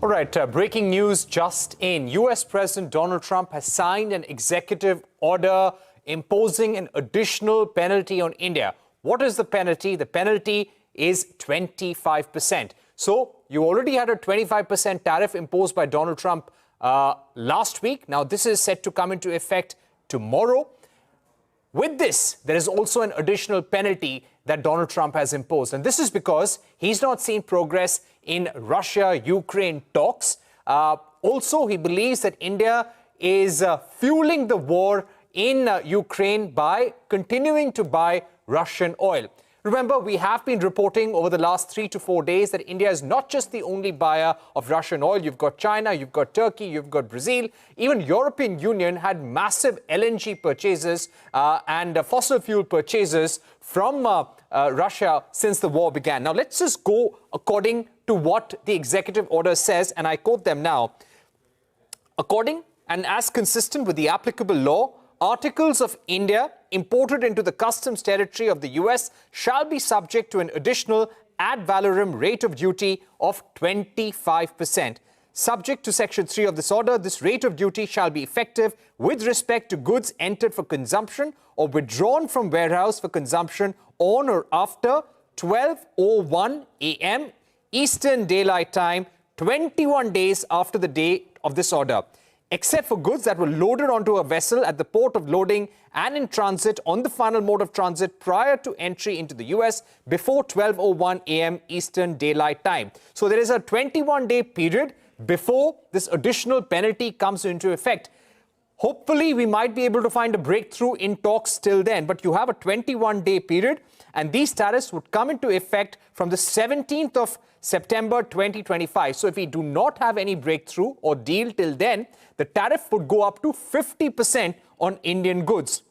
All right, breaking news just in. US President Donald Trump has signed an executive order imposing an additional penalty on India. What is the penalty? The penalty is 25%. So you already had a 25% tariff imposed by Donald Trump last week. Now this is set to come into effect tomorrow. With this, there is also an additional penalty that Donald Trump has imposed. And this is because he's not seen progress in Russia-Ukraine talks. Also, he believes that India is fueling the war in Ukraine by continuing to buy Russian oil. Remember, we have been reporting over the last 3 to 4 days that India is not just the only buyer of Russian oil. You've got China, you've got Turkey, you've got Brazil. Even European Union had massive LNG purchases and fossil fuel purchases from Russia since the war began. Now, let's just go according to what the executive order says, and I quote them now. According and as consistent with the applicable law, articles of India imported into the customs territory of the US shall be subject to an additional ad valorem rate of duty of 25%. Subject to Section 3 of this order, this rate of duty shall be effective with respect to goods entered for consumption or withdrawn from warehouse for consumption on or after 12:01 a.m. Eastern Daylight Time, 21 days after the date of this order, except for goods that were loaded onto a vessel at the port of loading and in transit on the final mode of transit prior to entry into the US before 12:01 a.m. Eastern Daylight Time. So there is a 21-day period before this additional penalty comes into effect. Hopefully, we might be able to find a breakthrough in talks till then, but you have a 21-day period, and these tariffs would come into effect from the 17th of September 2025. So if we do not have any breakthrough or deal till then, the tariff would go up to 50% on Indian goods.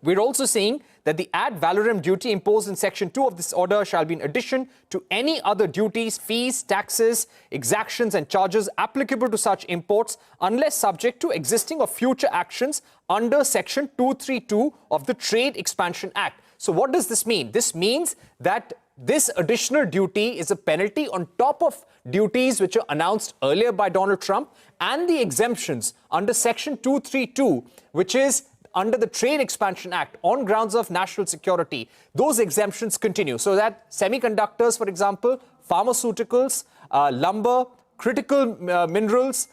We're also seeing that the ad valorem duty imposed in Section 2 of this order shall be in addition to any other duties, fees, taxes, exactions and charges applicable to such imports unless subject to existing or future actions under Section 232 of the Trade Expansion Act. So what does this mean? This means that this additional duty is a penalty on top of duties which are announced earlier by Donald Trump and the exemptions under Section 232, which is under the Trade Expansion Act on grounds of national security. Those exemptions continue. So that semiconductors, for example, pharmaceuticals, lumber, critical minerals,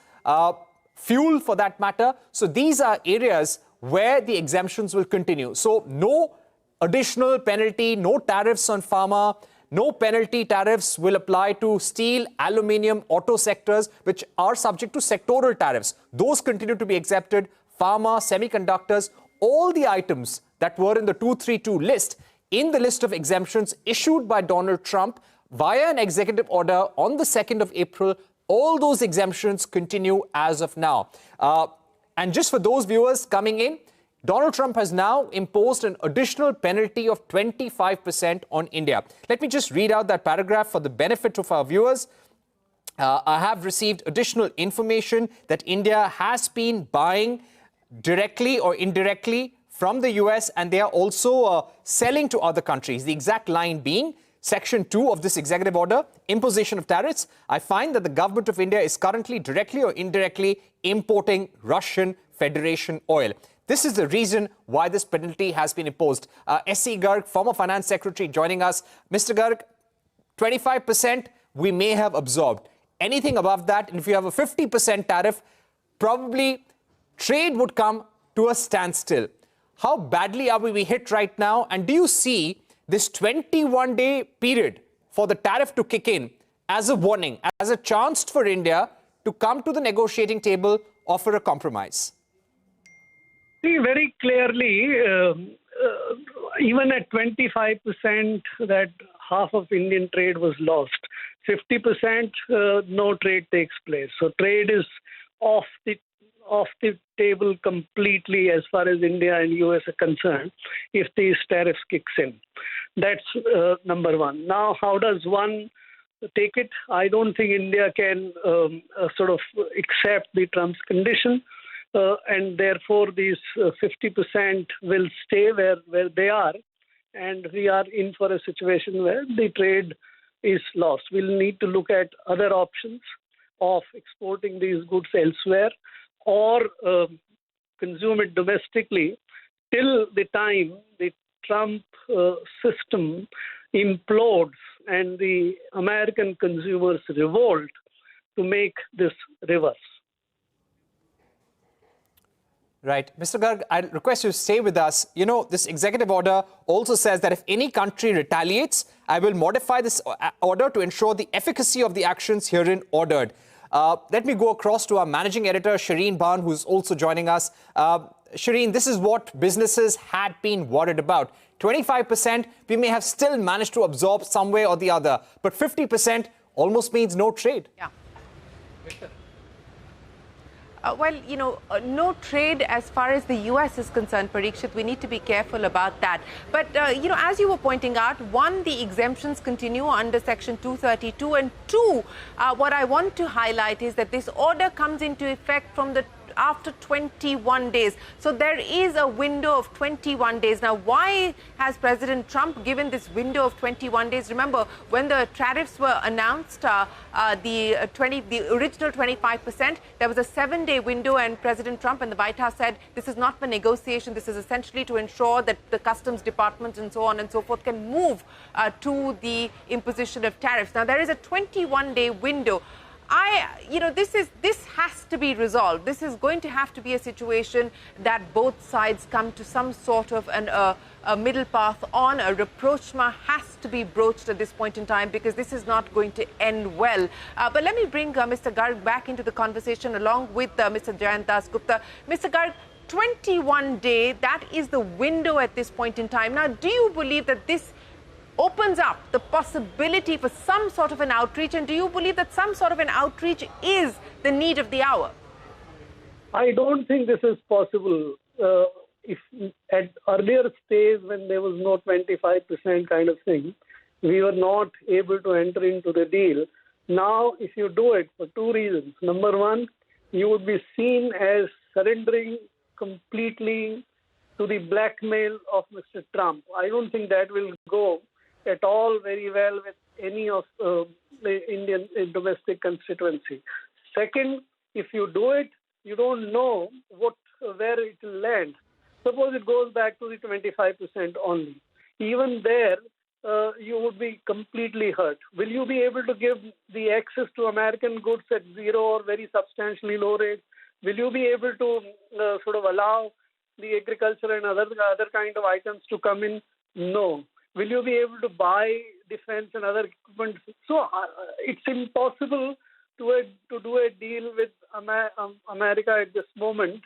fuel for that matter. So these are areas where the exemptions will continue. So no additional penalty, no tariffs on pharma, no penalty tariffs will apply to steel, aluminium, auto sectors, which are subject to sectoral tariffs. Those continue to be accepted. Pharma, semiconductors, all the items that were in the 232 list, in the list of exemptions issued by Donald Trump via an executive order on the 2nd of April, all those exemptions continue as of now. And just for those viewers coming in, Donald Trump has now imposed an additional penalty of 25% on India. Let me just read out that paragraph for the benefit of our viewers. I have received additional information that India has been buying directly or indirectly from the US, and they are also selling to other countries. The exact line being Section 2 of this executive order, imposition of tariffs. I find that the government of India is currently directly or indirectly importing Russian Federation oil. This is the reason why this penalty has been imposed. S.C. Garg, former finance secretary, joining us. Mr. Garg, 25% we may have absorbed. Anything above that, and if you have a 50% tariff, probably trade would come to a standstill. How badly are we hit right now? And do you see this 21-day period for the tariff to kick in as a warning, as a chance for India to come to the negotiating table, offer a compromise? See, very clearly, even at 25%, that half of Indian trade was lost. 50%, no trade takes place. So trade is off the table completely as far as India and US are concerned if these tariffs kicks in. That's number one. Now, how does one take it? I don't think India can sort of accept the Trump's condition. And therefore, these 50% will stay where they are. And we are in for a situation where the trade is lost. We'll need to look at other options. of exporting these goods elsewhere or consume it domestically till the time the Trump system implodes and the American consumers revolt to make this reverse. Right. Mr. Garg, I request you to stay with us. You know, this executive order also says that if any country retaliates, I will modify this order to ensure the efficacy of the actions herein ordered. Let me go across to our managing editor, Shireen Bhan, who's also joining us. Shireen, this is what businesses had been worried about. 25%, we may have still managed to absorb some way or the other, but 50% almost means no trade. Yeah. Well, you know, no trade as far as the U.S. is concerned, Parikshit. We need to be careful about that. But, you know, as you were pointing out, one, the exemptions continue under Section 232. And two, what I want to highlight is that this order comes into effect from after 21 days. So there is a window of 21 days. Now, why has President Trump given this window of 21 days? Remember, when the tariffs were announced, the original 25%, there was a 7-day window, and President Trump and the White House said this is not for negotiation. This is essentially to ensure that the customs department and so on and so forth can move to the imposition of tariffs. Now, there is a 21-day window. You know, this has to be resolved. This is going to have to be a situation that both sides come to some sort of a middle path on. A rapprochement has to be broached at this point in time, because this is not going to end well. But let me bring Mr. Garg back into the conversation along with Mr. Jayant Dasgupta. Mr. Garg, 21-day, that is the window at this point in time. Now, do you believe that this opens up the possibility for some sort of an outreach, and do you believe that some sort of an outreach is the need of the hour? I don't think this is possible. If at earlier stage, when there was no 25% kind of thing, we were not able to enter into the deal. Now, if you do it for two reasons. Number one, you would be seen as surrendering completely to the blackmail of Mr. Trump. I don't think that will go at all very well with any of the Indian domestic constituency. Second, if you do it, you don't know where it will land. Suppose it goes back to the 25% only. Even there, you would be completely hurt. Will you be able to give the access to American goods at zero or very substantially low rates? Will you be able to sort of allow the agriculture and other kind of items to come in? No. Will you be able to buy defense and other equipment? So it's impossible to do a deal with America at this moment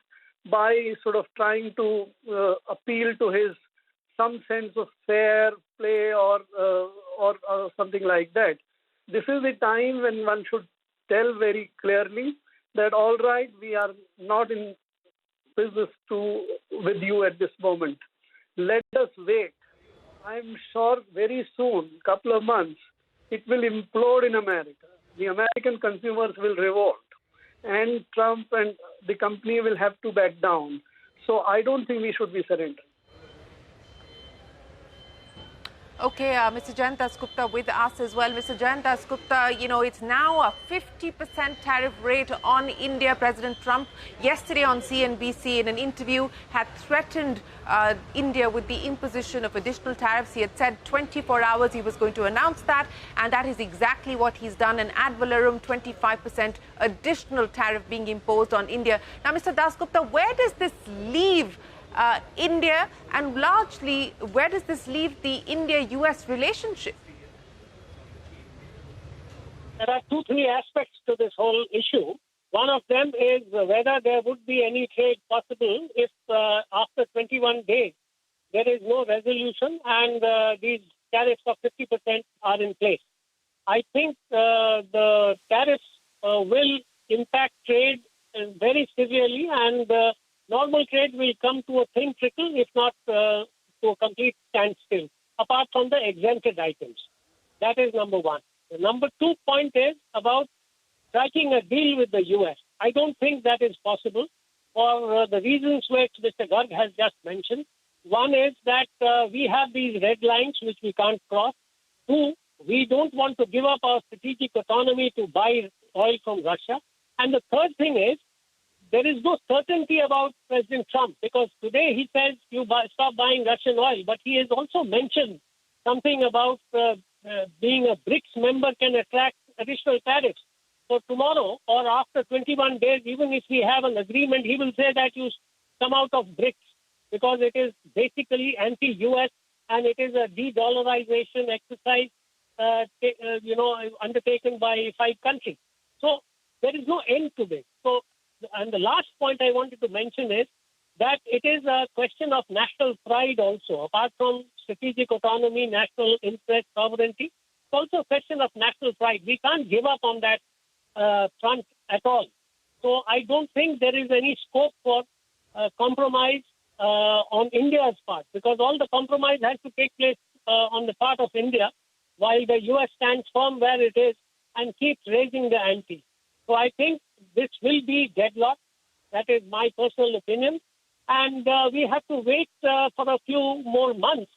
by sort of trying to appeal to his some sense of fair play or something like that. This is the time when one should tell very clearly that, all right, we are not in business with you at this moment. Let us wait. I'm sure very soon, couple of months, it will implode in America. The American consumers will revolt, and Trump and the company will have to back down. So I don't think we should be surrendering. Okay, Mr. Jayant Dasgupta with us as well. Mr. Jayant Dasgupta, you know, it's now a 50% tariff rate on India. President Trump yesterday on CNBC in an interview had threatened India with the imposition of additional tariffs. He had said 24 hours he was going to announce that, and that is exactly what he's done. An ad valorem 25% additional tariff being imposed on India. Now, Mr. Dasgupta, where does this leave India, and largely, where does this leave the India-US relationship? There are 2-3 aspects to this whole issue. One of them is whether there would be any trade possible if after 21 days there is no resolution and these tariffs of 50% are in place. I think the tariffs will impact trade very severely, and normal trade will come to a thin trickle, if not to a complete standstill, apart from the exempted items. That is number one. The number 2 point is about striking a deal with the U.S. I don't think that is possible for the reasons which Mr. Garg has just mentioned. One is that we have these red lines which we can't cross. Two, We don't want to give up our strategic autonomy to buy oil from Russia. And the third thing is, there is no certainty about President Trump, because today he says stop buying Russian oil, but he has also mentioned something about being a BRICS member can attract additional tariffs. So tomorrow or after 21 days, even if we have an agreement, he will say that you come out of BRICS, because it is basically anti-US and it is a de-dollarization exercise, undertaken by 5 countries. So there is no end to this. So, and the last point I wanted to mention is that it is a question of national pride also. Apart from strategic autonomy, national interest, sovereignty, it's also a question of national pride. We can't give up on that front at all. So I don't think there is any scope for compromise on India's part, because all the compromise has to take place on the part of India, while the US stands firm where it is and keeps raising the ante. So I think this will be deadlocked. That is my personal opinion. And we have to wait for a few more months,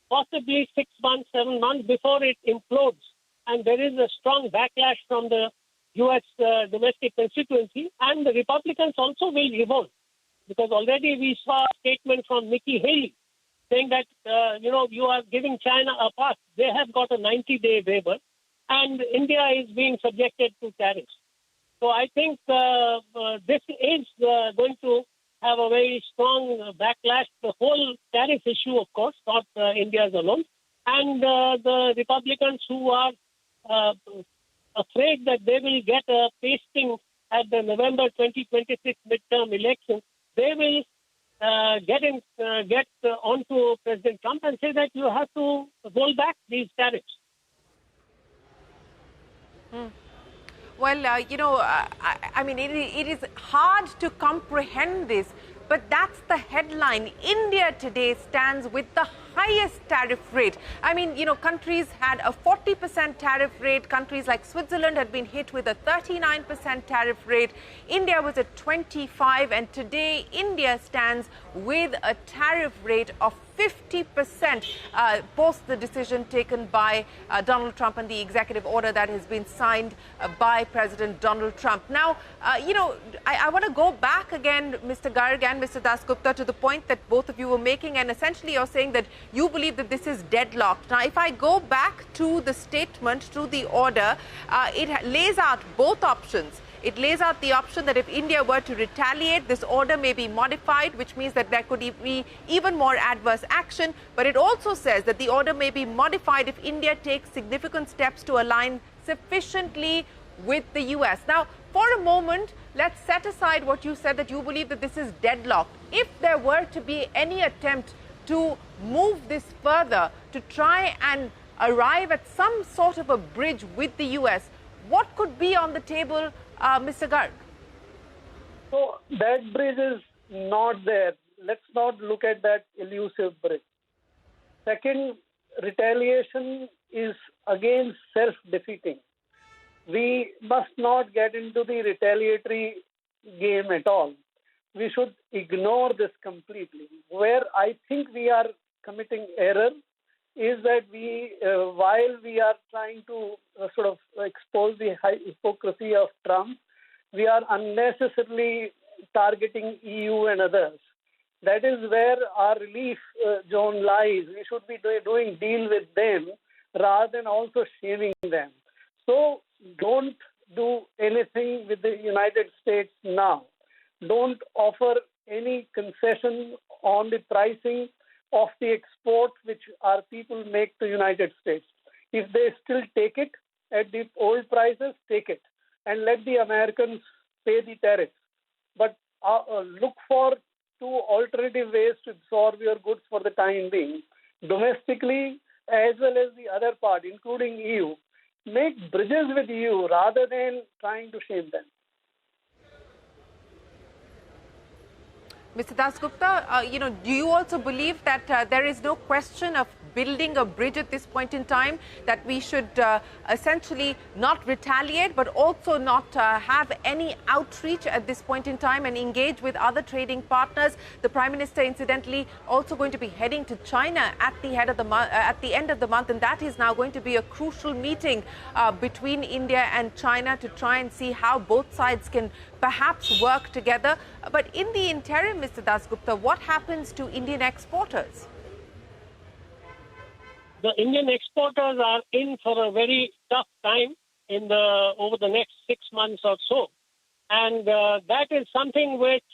possibly 6 months, 7 months before it implodes. And there is a strong backlash from the US domestic constituency, and the Republicans also will revolt, because already we saw a statement from Nikki Haley saying that, you are giving China a pass. They have got a 90-day waiver, and India is being subjected to tariffs. So I think this is going to have a very strong backlash. The whole tariff issue, of course, not India's alone. And the Republicans who are afraid that they will get a pasting at the November 2026 midterm election, they will get onto President Trump and say that you have to roll back these tariffs. Well, I mean, it is hard to comprehend this, but that's the headline. India today stands with the highest tariff rate. I mean, countries had a 40% tariff rate. Countries like Switzerland had been hit with a 39% tariff rate. India was at 25%, and today India stands with a tariff rate of 50% post the decision taken by Donald Trump and the executive order that has been signed by President Donald Trump. Now, I want to go back again, Mr. Garg and Mr. Dasgupta, to the point that both of you were making, and essentially you're saying that you believe that this is deadlocked. Now, if I go back to the statement, to the order, it lays out both options. It lays out the option that if India were to retaliate, this order may be modified, which means that there could be even more adverse action. But it also says that the order may be modified if India takes significant steps to align sufficiently with the US. Now, for a moment, let's set aside what you said, that you believe that this is deadlocked. If there were to be any attempt to move this further, to try and arrive at some sort of a bridge with the US, what could be on the table, Mr. Garg? So that bridge is not there. Let's not look at that elusive bridge. Second, retaliation is again self-defeating. We must not get into the retaliatory game at all. We should ignore this completely. Where I think we are committing error is that while we are trying to sort of expose the hypocrisy of Trump, we are unnecessarily targeting EU and others. That is where our relief zone lies. We should be doing deal with them rather than also shaming them. So don't do anything with the United States now. Don't offer any concession on the pricing of the export which our people make to United States. If they still take it at the old prices, take it and let the Americans pay the tariffs. But look for 2 alternative ways to absorb your goods for the time being, domestically as well as the other part, including EU. Make bridges with EU rather than trying to shame them. Mr. Dasgupta, do you also believe that there is no question of building a bridge at this point in time, that we should essentially not retaliate, but also not have any outreach at this point in time and engage with other trading partners. The Prime Minister, incidentally, also going to be heading to China at the end of the month, and that is now going to be a crucial meeting between India and China to try and see how both sides can perhaps work together. But in the interim, Mr. Dasgupta, what happens to Indian exporters? The Indian exporters are in for a very tough time over the next 6 months or so. And that is something which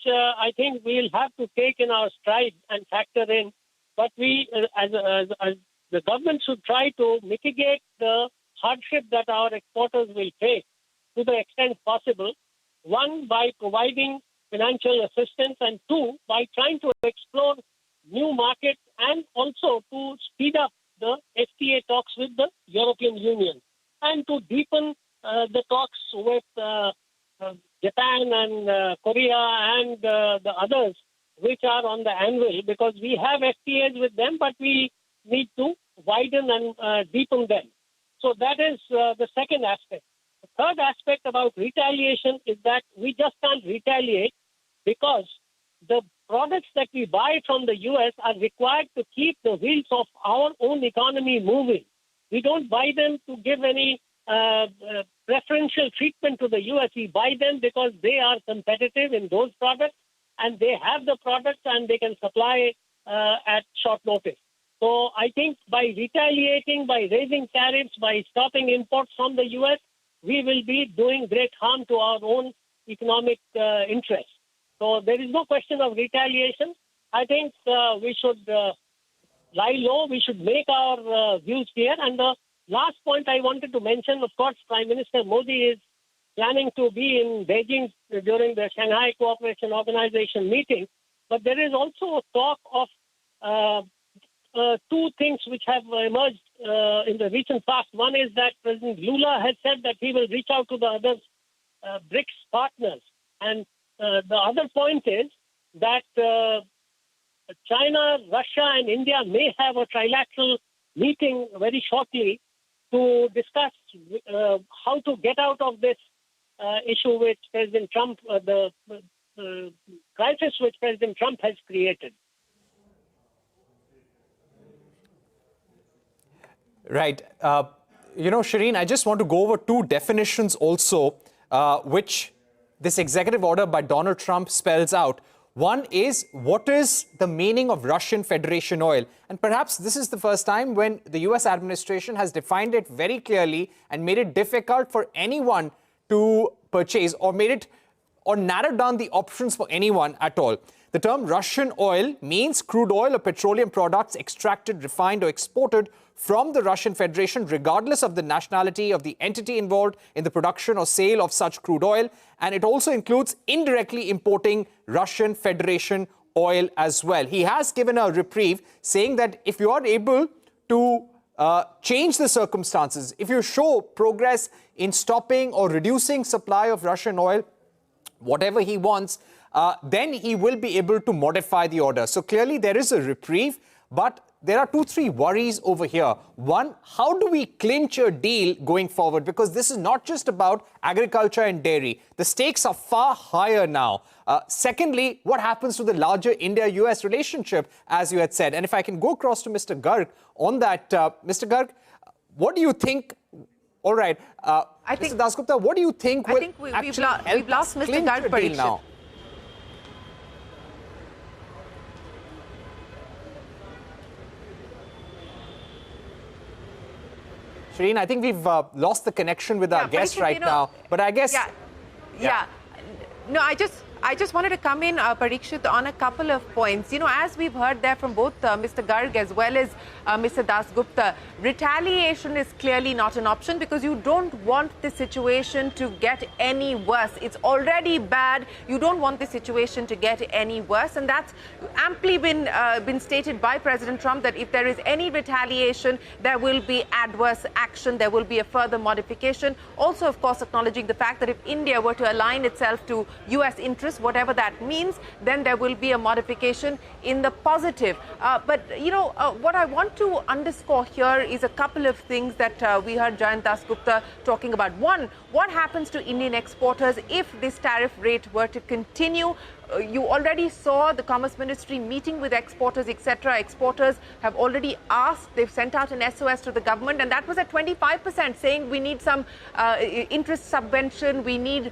I think we'll have to take in our stride and factor in. But we, as the government, should try to mitigate the hardship that our exporters will face to the extent possible. One, by providing financial assistance, and two, by trying to explore new markets and also to speed up the FTA talks with the European Union and to deepen the talks with Japan and Korea and the others which are on the anvil, because we have FTAs with them, but we need to widen and deepen them. So that is the second aspect. The third aspect about retaliation is that we just can't retaliate because the products that we buy from the U.S. are required to keep the wheels of our own economy moving. We don't buy them to give any preferential treatment to the U.S. We buy them because they are competitive in those products and they have the products and they can supply at short notice. So I think by retaliating, by raising tariffs, by stopping imports from the U.S., we will be doing great harm to our own economic interests. So there is no question of retaliation. I think we should lie low. We should make our views clear. And the last point I wanted to mention, of course, Prime Minister Modi is planning to be in Beijing during the Shanghai Cooperation Organization meeting. But there is also a talk of two things which have emerged in the recent past. One is that President Lula has said that he will reach out to the other BRICS partners. And the other point is that China, Russia, and India may have a trilateral meeting very shortly to discuss how to get out of this issue which President Trump, the crisis which President Trump has created. Right. Shireen, I just want to go over two definitions also, which this executive order by Donald Trump spells out. One is, what is the meaning of Russian Federation oil? And perhaps this is the first time when the US administration has defined it very clearly and made it difficult for anyone to purchase or narrowed down the options for anyone at all. The term Russian oil means crude oil or petroleum products extracted, refined or exported from the Russian Federation, regardless of the nationality of the entity involved in the production or sale of such crude oil. And it also includes indirectly importing Russian Federation oil as well. He has given a reprieve, saying that if you are able to change the circumstances, if you show progress in stopping or reducing supply of Russian oil, whatever he wants, then he will be able to modify the order. So clearly there is a reprieve, but there are 2-3 worries over here. One, how do we clinch a deal going forward? Because this is not just about agriculture and dairy. The stakes are far higher now. Secondly, what happens to the larger India-US relationship, as you had said? And if I can go across to Mr. Garg on that. Mr. Garg, what do you think? All right. Mr. Dasgupta, what do you think will actually help we've lost Mr. clinch Garg a deal now? Shireen, I think we've lost the connection with our guest right now. But I guess... Yeah. No, I just wanted to come in, Parikshit, on a couple of points. As we've heard there from both Mr. Garg as well as Mr. Dasgupta, retaliation is clearly not an option because you don't want the situation to get any worse. It's already bad. You don't want the situation to get any worse. And that's amply been stated by President Trump that if there is any retaliation, there will be adverse action. There will be a further modification. Also, of course, acknowledging the fact that if India were to align itself to U.S. interests interest, whatever that means, then there will be a modification in the positive. But, what I want to underscore here is a couple of things that we heard Jayant Dasgupta talking about. One, what happens to Indian exporters if this tariff rate were to continue? You already saw the Commerce Ministry meeting with exporters, etc. Exporters have already asked, they've sent out an SOS to the government, and that was at 25%, saying we need some interest subvention, we need,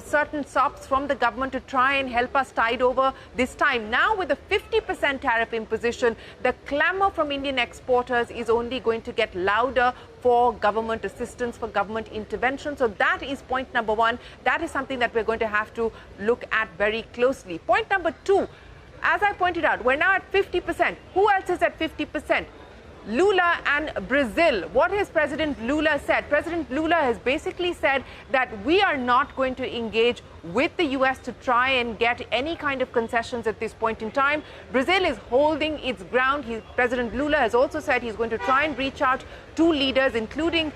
certain SOPs from the government to try and help us tide over this time. Now, with a 50% tariff imposition, the clamor from Indian exporters is only going to get louder for government assistance, for government intervention. So that is point number one. That is something that we're going to have to look at very closely. Point number two, as I pointed out, we're now at 50%. Who else is at 50%? Lula and Brazil. What has President Lula said? President Lula has basically said that we are not going to engage with the US to try and get any kind of concessions at this point in time. Brazil is holding its ground. President Lula has also said he's going to try and reach out to leaders, including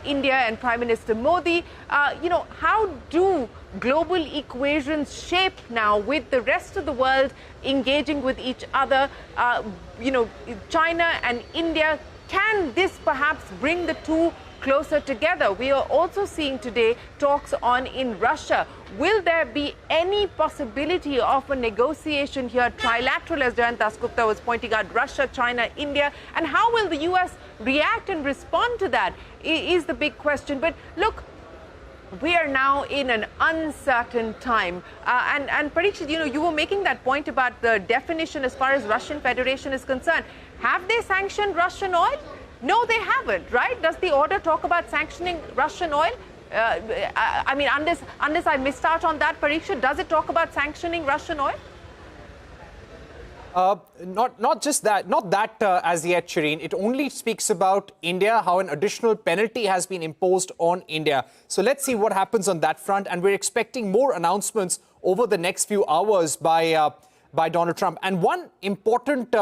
India and Prime Minister Modi. How do global equations shape now with the rest of the world engaging with each other? China and India, can this perhaps bring the two closer together? We are also seeing today talks on in Russia. Will there be any possibility of a negotiation here, trilateral, as Jayant Dasgupta was pointing out, Russia, China, India? And how will the US react and respond to that is the big question. But look, we are now in an uncertain time. And Parikshit, you were making that point about the definition as far as Russian Federation is concerned. Have they sanctioned Russian oil? No, they haven't, right? Does the order talk about sanctioning Russian oil? Unless I missed out on that, Parikshit, does it talk about sanctioning Russian oil? Not just that, as yet, Shireen. It only speaks about India, how an additional penalty has been imposed on India. So let's see what happens on that front. And we're expecting more announcements over the next few hours by Donald Trump. And one important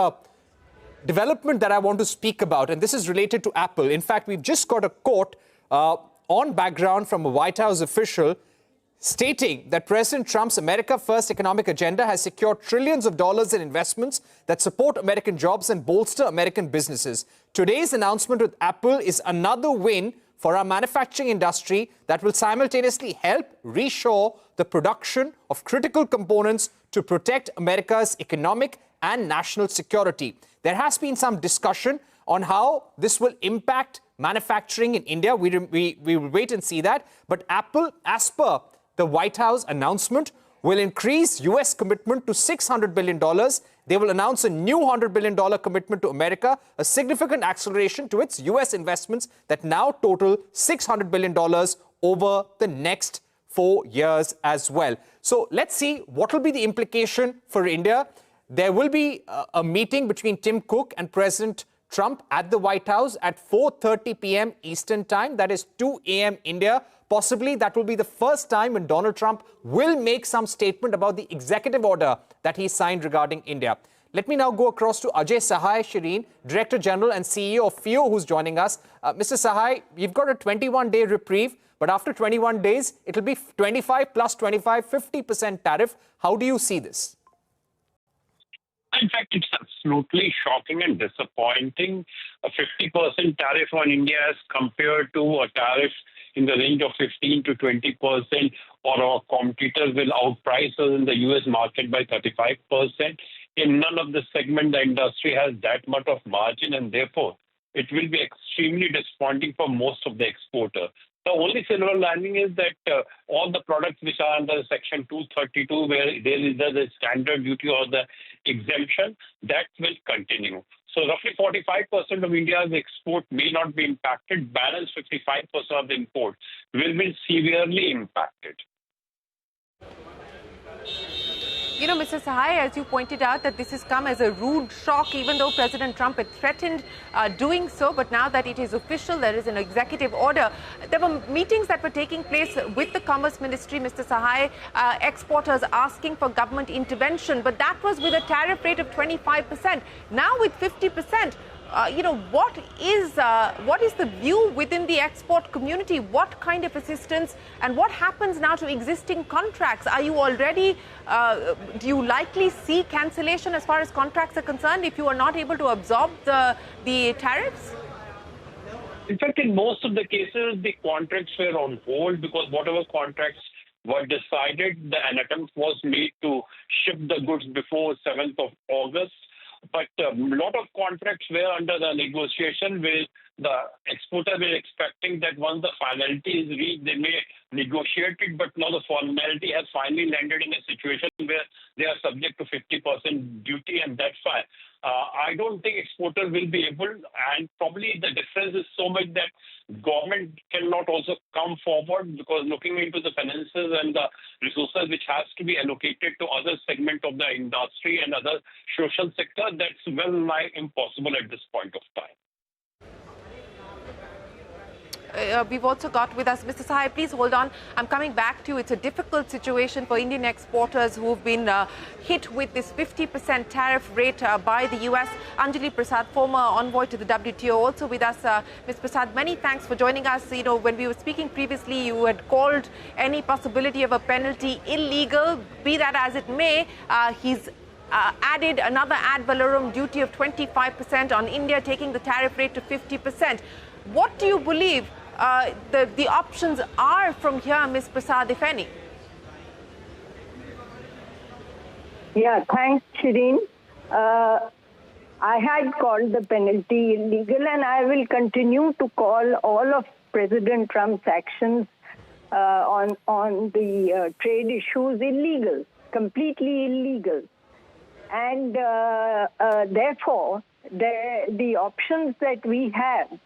development that I want to speak about, and this is related to Apple. In fact, we've just got a quote on background from a White House official stating that President Trump's America First economic agenda has secured trillions of dollars in investments that support American jobs and bolster American businesses. Today's announcement with Apple is another win for our manufacturing industry that will simultaneously help reshore the production of critical components to protect America's economic and national security. There has been some discussion on how this will impact manufacturing in India. We will wait and see that. But Apple, as per the White House announcement, will increase U.S. commitment to $600 billion. They will announce a new $100 billion commitment to America, a significant acceleration to its U.S. investments that now total $600 billion over the next 4 years as well. So let's see what will be the implication for India. There will be a meeting between Tim Cook and President Trump at the White House at 4:30 p.m. Eastern Time. That is 2 a.m. India. Possibly that will be the first time when Donald Trump will make some statement about the executive order that he signed regarding India. Let me now go across to Ajay Sahai, Shireen, Director General and CEO of FIO, who's joining us. Mr. Sahai, you've got a 21-day reprieve, but after 21 days, it'll be 25 plus 25, 50% tariff. How do you see this? In fact, it's absolutely shocking and disappointing. A 50% tariff on India as compared to a tariff in the range of 15 to 20%, or our competitors will outprice us in the US market by 35%. In none of the segment, the industry has that much of margin, and therefore it will be extremely disappointing for most of the exporters. The only silver lining is that all the products which are under Section 232, where there is the standard duty or the exemption, that will continue. So roughly 45% of India's export may not be impacted. Balance 55% of the import will be severely impacted. Mr. Sahai, as you pointed out, that this has come as a rude shock, even though President Trump had threatened doing so. But now that it is official, there is an executive order. There were meetings that were taking place with the Commerce Ministry, Mr. Sahai, exporters asking for government intervention. But that was with a tariff rate of 25%. Now with 50%. what is the view within the export community? What kind of assistance and what happens now to existing contracts? Are you already, do you likely see cancellation as far as contracts are concerned if you are not able to absorb the tariffs? In fact, in most of the cases, the contracts were on hold because whatever contracts were decided, an attempt was made to ship the goods before 7th of August. But a lot of contracts were under the negotiation where the exporter were expecting that once the finality is reached, they may negotiate it. But now the formality has finally landed in a situation where they are subject to 50% duty, and that's why I don't think exporters will be able, and probably the difference is so much that government cannot also come forward because looking into the finances and the resources which has to be allocated to other segment of the industry and other social sector, that's well nigh impossible at this point of time. We've also got with us Mr. Sahai. Please hold on. I'm coming back to you. It's a difficult situation for Indian exporters who've been hit with this 50% tariff rate by the US. Anjali Prasad, former envoy to the WTO, also with us. Ms. Prasad, many thanks for joining us. You know, when we were speaking previously, you had called any possibility of a penalty illegal. Be that as it may, he's added another ad valorem duty of 25% on India, taking the tariff rate to 50%. What do you believe the options are from here, Ms. Prasad, if any? Yeah, thanks, Shireen. I had called the penalty illegal, and I will continue to call all of President Trump's actions on the trade issues illegal, completely illegal. And therefore, the options that we have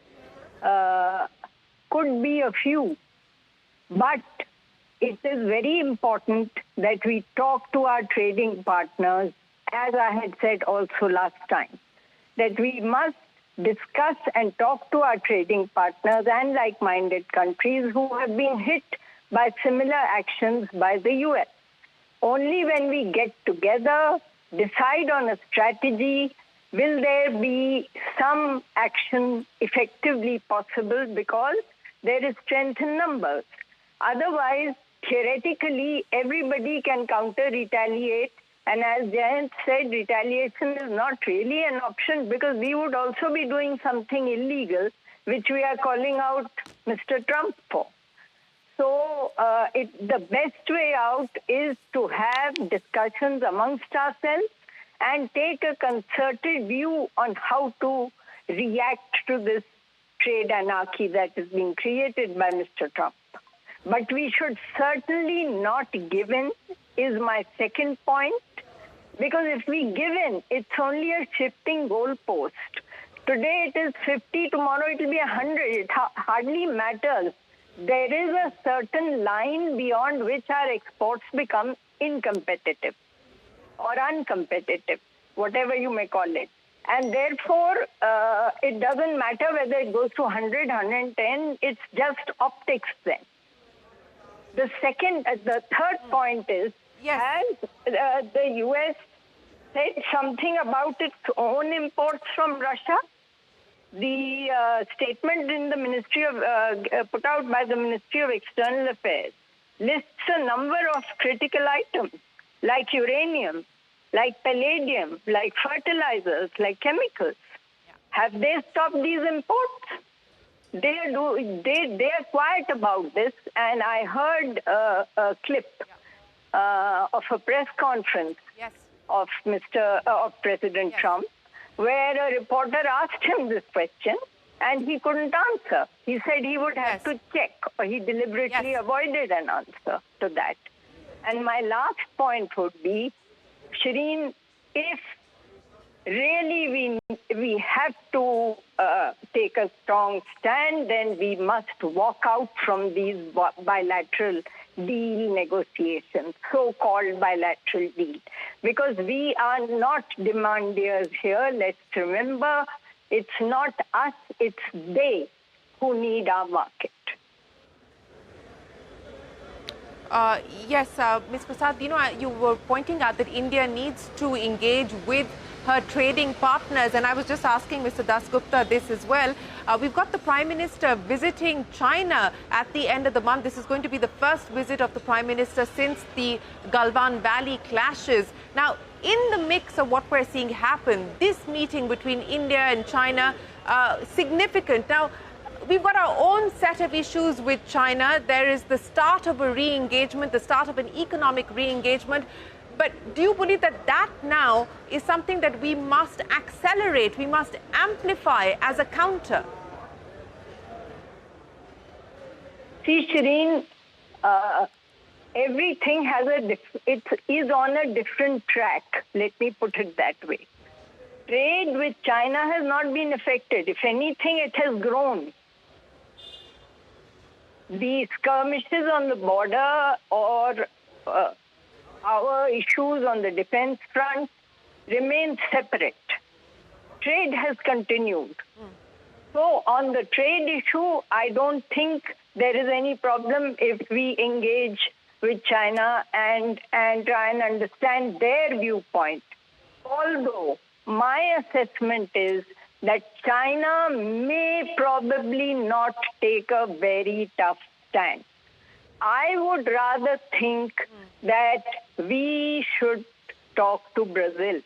could be a few, but it is very important that we talk to our trading partners, as I had said also last time, that we must discuss and talk to our trading partners and like-minded countries who have been hit by similar actions by the US. Only when we get together, decide on a strategy, will there be some action effectively possible, because there is strength in numbers. Otherwise, theoretically, everybody can counter-retaliate. And as Jayant said, retaliation is not really an option because we would also be doing something illegal, which we are calling out Mr. Trump for. So the best way out is to have discussions amongst ourselves and take a concerted view on how to react to this trade anarchy that is being created by Mr. Trump. But we should certainly not give in, is my second point, because if we give in, it's only a shifting goalpost. Today it is 50, tomorrow it will be 100. It hardly matters. There is a certain line beyond which our exports become incompetitive or uncompetitive, whatever you may call it. And therefore, it doesn't matter whether it goes to 100, 110, it's just optics then. The third point is, has the US said something about its own imports from Russia? The statement in the Ministry of, put out by the Ministry of External Affairs lists a number of critical items like uranium, like palladium, like fertilizers, like chemicals. Yeah. Have they stopped these imports? They are quiet about this, and I heard a clip of a press conference of President Trump, where a reporter asked him this question, and he couldn't answer. He said he would have to check, or he deliberately avoided an answer to that. And my last point would be, Shireen, if really we have to take a strong stand, then we must walk out from these bilateral deal negotiations, so-called bilateral deal, because we are not demandiers here. Let's remember, it's not us, it's they who need our market. Yes, Ms. Prasad, you know, you were pointing out that India needs to engage with her trading partners. And I was just asking Mr. Dasgupta this as well. We've got the Prime Minister visiting China at the end of the month. This is going to be the first visit of the Prime Minister since the Galwan Valley clashes. Now, in the mix of what we're seeing happen, this meeting between India and China, significant. Now, we've got our own set of issues with China. There is the start of a re-engagement, the start of an economic re-engagement. But do you believe that that now is something that we must accelerate, we must amplify as a counter? See, Shireen, everything has it is on a different track. Let me put it that way. Trade with China has not been affected. If anything, it has grown. The skirmishes on the border or our issues on the defense front remain separate. Trade has continued. So on the trade issue, I don't think there is any problem if we engage with China and try and understand their viewpoint. Although my assessment is that China may probably not take a very tough stand. I would rather think that we should talk to Brazil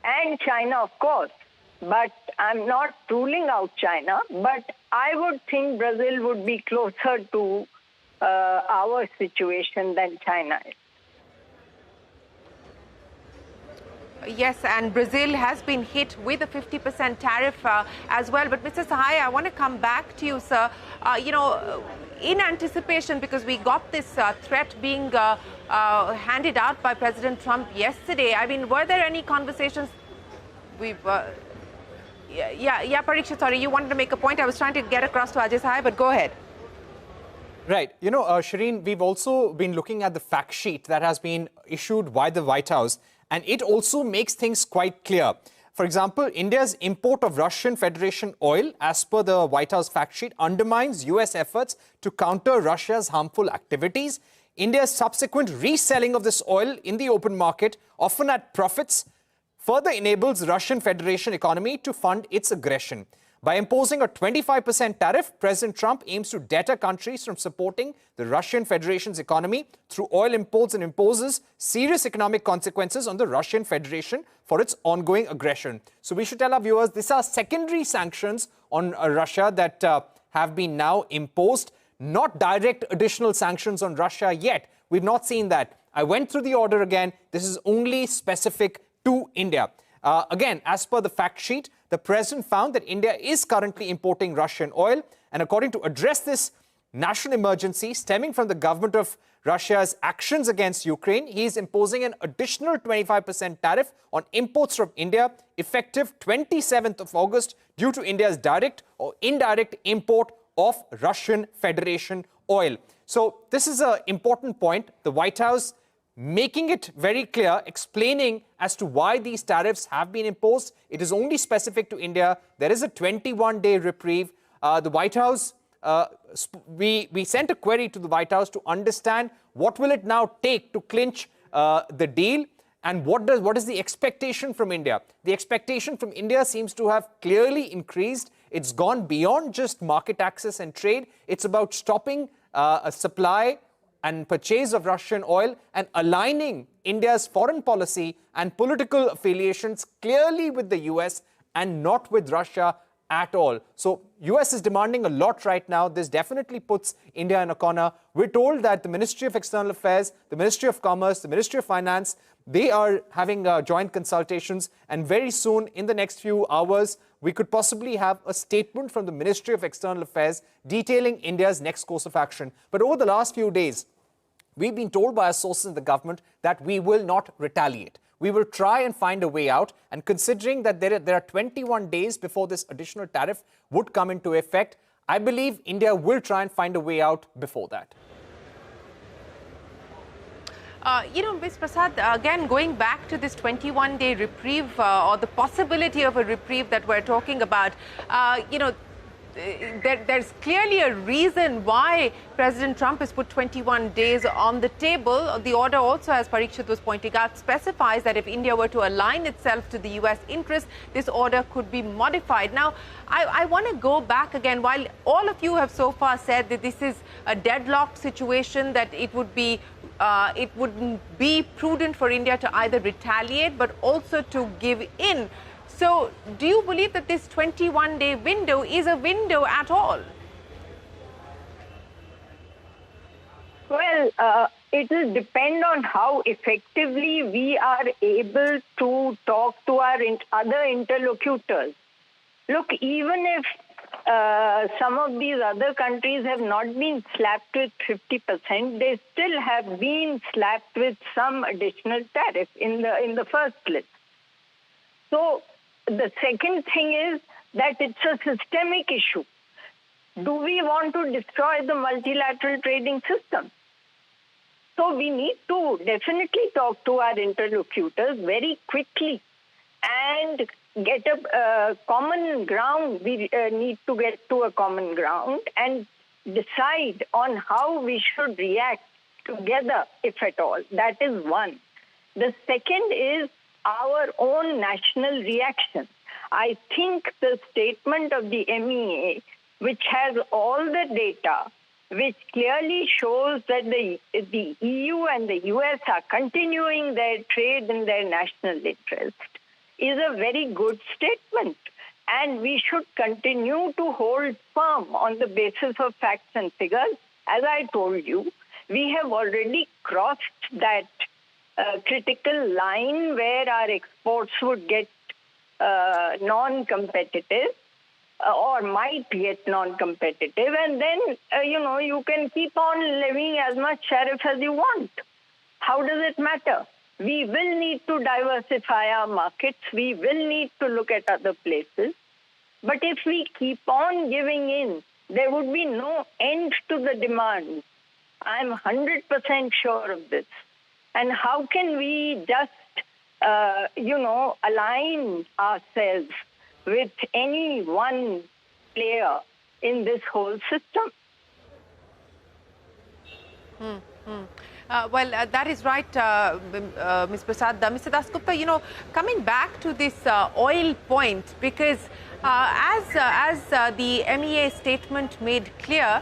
and China, of course, but I'm not ruling out China, but I would think Brazil would be closer to our situation than China is. Yes, and Brazil has been hit with a 50% tariff as well. But Mr. Sahai, I want to come back to you, sir. In anticipation, because we got this threat being handed out by President Trump yesterday, I mean, were there any conversations? Parikshit, sorry, you wanted to make a point. I was trying to get across to Ajay Sahai, but go ahead. Right. Shireen, we've also been looking at the fact sheet that has been issued by the White House, and it also makes things quite clear. For example, India's import of Russian Federation oil, as per the White House fact sheet, undermines US efforts to counter Russia's harmful activities. India's subsequent reselling of this oil in the open market, often at profits, further enables Russian Federation economy to fund its aggression. By imposing a 25% tariff, President Trump aims to deter countries from supporting the Russian Federation's economy through oil imports and imposes serious economic consequences on the Russian Federation for its ongoing aggression. So we should tell our viewers these are secondary sanctions on Russia that have been now imposed, not direct additional sanctions on Russia yet. We've not seen that. I went through the order again. This is only specific to India. Again, as per the fact sheet, the president found that India is currently importing Russian oil. And according to address this national emergency stemming from the government of Russia's actions against Ukraine, he is imposing an additional 25% tariff on imports from India effective 27th of August due to India's direct or indirect import of Russian Federation oil. So this is an important point. The White House making it very clear, explaining as to why these tariffs have been imposed. It is only specific to India. There is a 21-day reprieve. The White House, we sent a query to the White House to understand what will it now take to clinch the deal and what is the expectation from India. The expectation from India seems to have clearly increased. It's gone beyond just market access and trade. It's about stopping a supply and purchase of Russian oil and aligning India's foreign policy and political affiliations clearly with the US and not with Russia at all. So US is demanding a lot right now. This definitely puts India in a corner. We're told that the Ministry of External Affairs, the Ministry of Commerce, the Ministry of Finance, they are having joint consultations, and very soon in the next few hours we could possibly have a statement from the Ministry of External Affairs detailing India's next course of action. But over the last few days, we've been told by our sources in the government that we will not retaliate. We will try and find a way out. And considering that there are 21 days before this additional tariff would come into effect, I believe India will try and find a way out before that. Ms. Prasad, again, going back to this 21-day reprieve or the possibility of a reprieve that we're talking about, there's clearly a reason why President Trump has put 21 days on the table. The order also, as Parikshit was pointing out, specifies that if India were to align itself to the U.S. interest, this order could be modified. Now, I want to go back again. While all of you have so far said that this is a deadlocked situation, that it wouldn't be prudent for India to either retaliate but also to give in. So, do you believe that this 21-day window is a window at all? Well, it will depend on how effectively we are able to talk to our other interlocutors. Look, even if some of these other countries have not been slapped with 50%, they still have been slapped with some additional tariff in the first list. So the second thing is that it's a systemic issue. Do we want to destroy the multilateral trading system? So we need to definitely talk to our interlocutors very quickly and get a common ground. We need to get to a common ground and decide on how we should react together, if at all. That is one. The second is our own national reaction. I think the statement of the MEA, which has all the data, which clearly shows that the EU and the US are continuing their trade in their national interest, is a very good statement. And we should continue to hold firm on the basis of facts and figures. As I told you, we have already crossed that critical line where our exports would get non-competitive or might get non-competitive, and then, you can keep on levying as much tariff as you want. How does it matter? We will need to diversify our markets. We will need to look at other places. But if we keep on giving in, there would be no end to the demand. I'm 100% sure of this. And how can we just, align ourselves with any one player in this whole system? That is right, Ms. Prasad. Mr. Dasgupta, coming back to this oil point, because as the MEA statement made clear,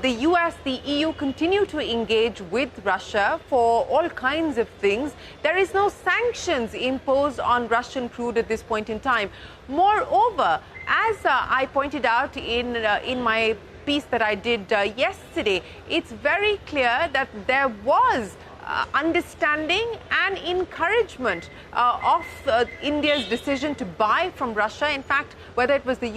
the US, the EU continue to engage with Russia for all kinds of things. There is no sanctions imposed on Russian crude at this point in time. Moreover, as I pointed out in my piece that I did yesterday, it's very clear that there was understanding and encouragement of India's decision to buy from Russia. In fact, whether it was the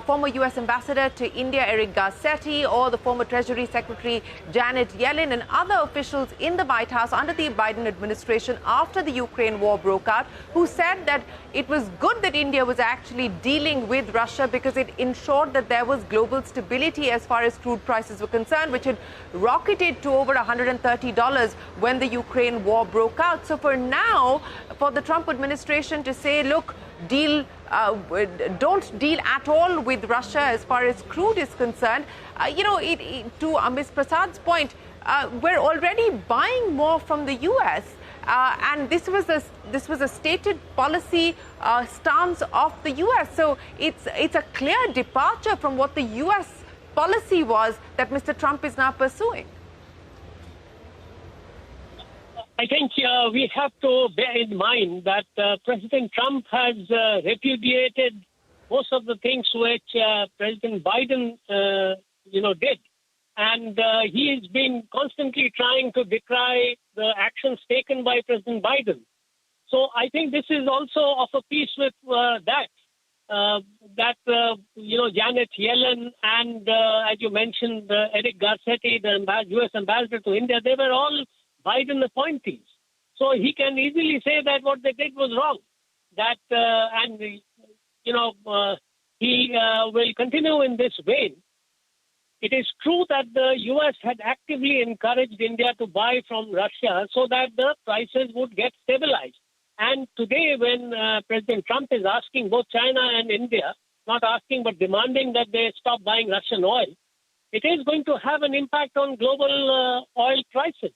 former US ambassador to India, Eric Garcetti, or the former Treasury Secretary Janet Yellen and other officials in the White House under the Biden administration after the Ukraine war broke out, who said that it was good that India was actually dealing with Russia because it ensured that there was global stability as far as crude prices were concerned, which had rocketed to over $130 when the Ukraine war broke out. So for now, for the Trump administration to say, look, don't deal at all with Russia as far as crude is concerned, to Ms. Prasad's point, we're already buying more from the US. And this was a stated policy stance of the US. So it's a clear departure from what the US policy was that Mr. Trump is now pursuing. I think we have to bear in mind that President Trump has repudiated most of the things which President Biden, did. And he has been constantly trying to decry the actions taken by President Biden. So I think this is also of a piece with that Janet Yellen and, as you mentioned, Eric Garcetti, the U.S. ambassador to India, they were all Biden appointees. So he can easily say that what they did was wrong. He will continue in this vein. It is true that the U.S. had actively encouraged India to buy from Russia so that the prices would get stabilized. And today, when President Trump is asking both China and India not asking but demanding that they stop buying Russian oil, it is going to have an impact on global oil prices.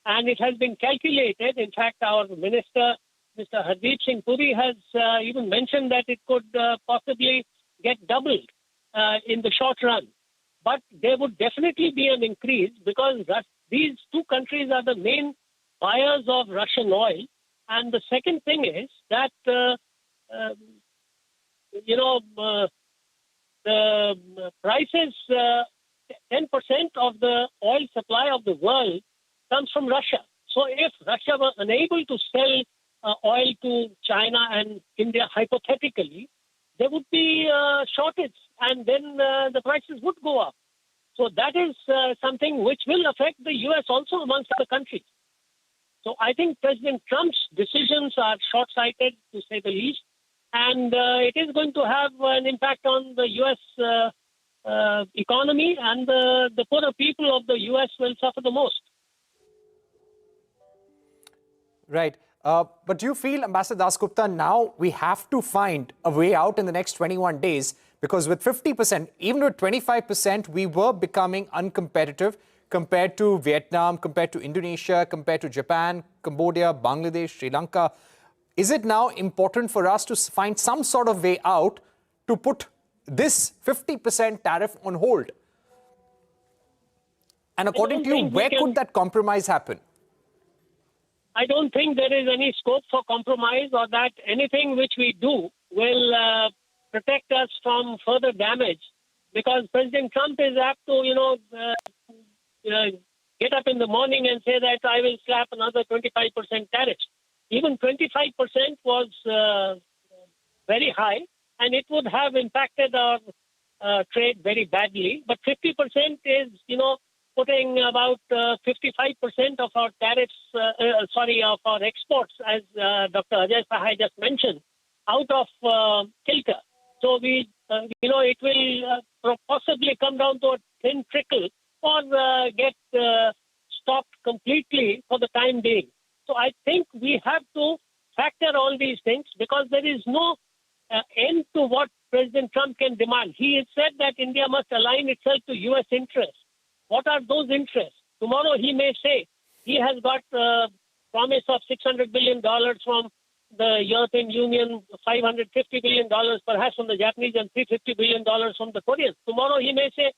And it has been calculated. In fact, our minister, Mr. Hardeep Singh Puri, has even mentioned that it could possibly get doubled in the short run. But there would definitely be an increase because these two countries are the main buyers of Russian oil. And the second thing is that, the prices, 10% of the oil supply of the world comes from Russia. So if Russia were unable to sell oil to China and India hypothetically, there would be a shortage and then the prices would go up. So that is something which will affect the U.S. also amongst other countries. So I think President Trump's decisions are short-sighted, to say the least, and it is going to have an impact on the U.S. Economy, and the poorer people of the U.S. will suffer the most. Right. But do you feel, Ambassador Dasgupta, now we have to find a way out in the next 21 days? Because with 50%, even with 25%, we were becoming uncompetitive compared to Vietnam, compared to Indonesia, compared to Japan, Cambodia, Bangladesh, Sri Lanka. Is it now important for us to find some sort of way out to put this 50% tariff on hold? And according to you, where could that compromise happen? I don't think there is any scope for compromise, or that anything which we do will protect us from further damage, because President Trump is apt to, get up in the morning and say that I will slap another 25% tariff. Even 25% was very high, and it would have impacted our trade very badly. But 50% is, putting about 55% of our tariffs, of our exports, as Dr. Ajay Sahai just mentioned, out of kilter. So it will possibly come down to a thin trickle or get stopped completely for the time being. So I think we have to factor all these things, because there is no end to what President Trump can demand. He has said that India must align itself to U.S. interests. What are those interests? Tomorrow he may say he has got a promise of $600 billion from the European Union, $550 billion perhaps from the Japanese, and $350 billion from the Koreans. Tomorrow he may say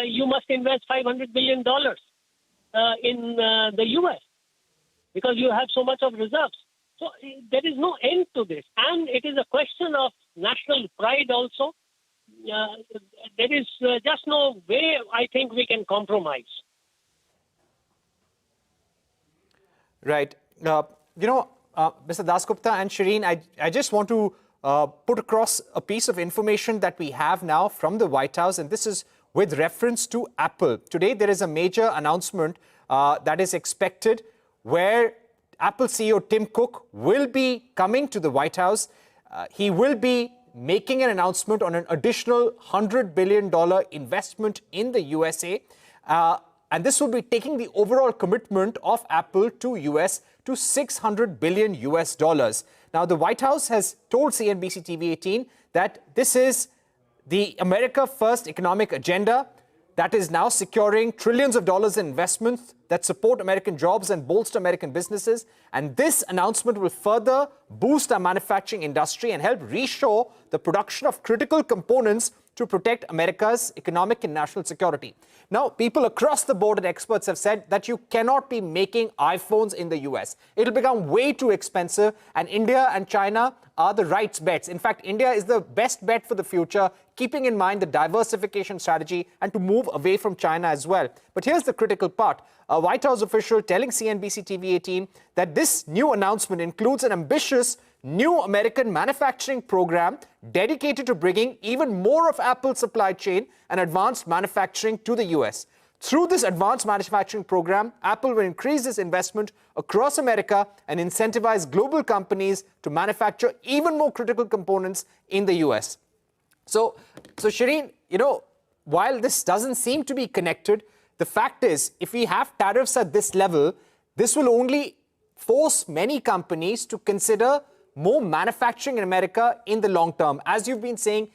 you must invest $500 billion in the U.S. because you have so much of reserves. So there is no end to this. And it is a question of national pride also. There is just no way I think we can compromise. Right. Mr. Dasgupta and Shireen, I just want to put across a piece of information that we have now from the White House, and this is with reference to Apple. Today, there is a major announcement that is expected where Apple CEO Tim Cook will be coming to the White House. He will be making an announcement on an additional $100 billion investment in the USA. And this will be taking the overall commitment of Apple to US to $600 billion US dollars. Now, the White House has told CNBC-TV18 that this is the America First economic agenda that is now securing trillions of dollars in investments that support American jobs and bolster American businesses. And this announcement will further boost our manufacturing industry and help reshore the production of critical components to protect America's economic and national security. Now, people across the board and experts have said that you cannot be making iPhones in the US. It'll become way too expensive, and India and China are the right bets. In fact, India is the best bet for the future, keeping in mind the diversification strategy and to move away from China as well. But here's the critical part. A White House official telling CNBC-TV18 that this new announcement includes an ambitious new American manufacturing program dedicated to bringing even more of Apple's supply chain and advanced manufacturing to the US. Through this advanced manufacturing program, Apple will increase its investment across America and incentivize global companies to manufacture even more critical components in the US. So Shireen, while this doesn't seem to be connected, the fact is, if we have tariffs at this level, this will only force many companies to consider more manufacturing in America in the long term. As you've been saying,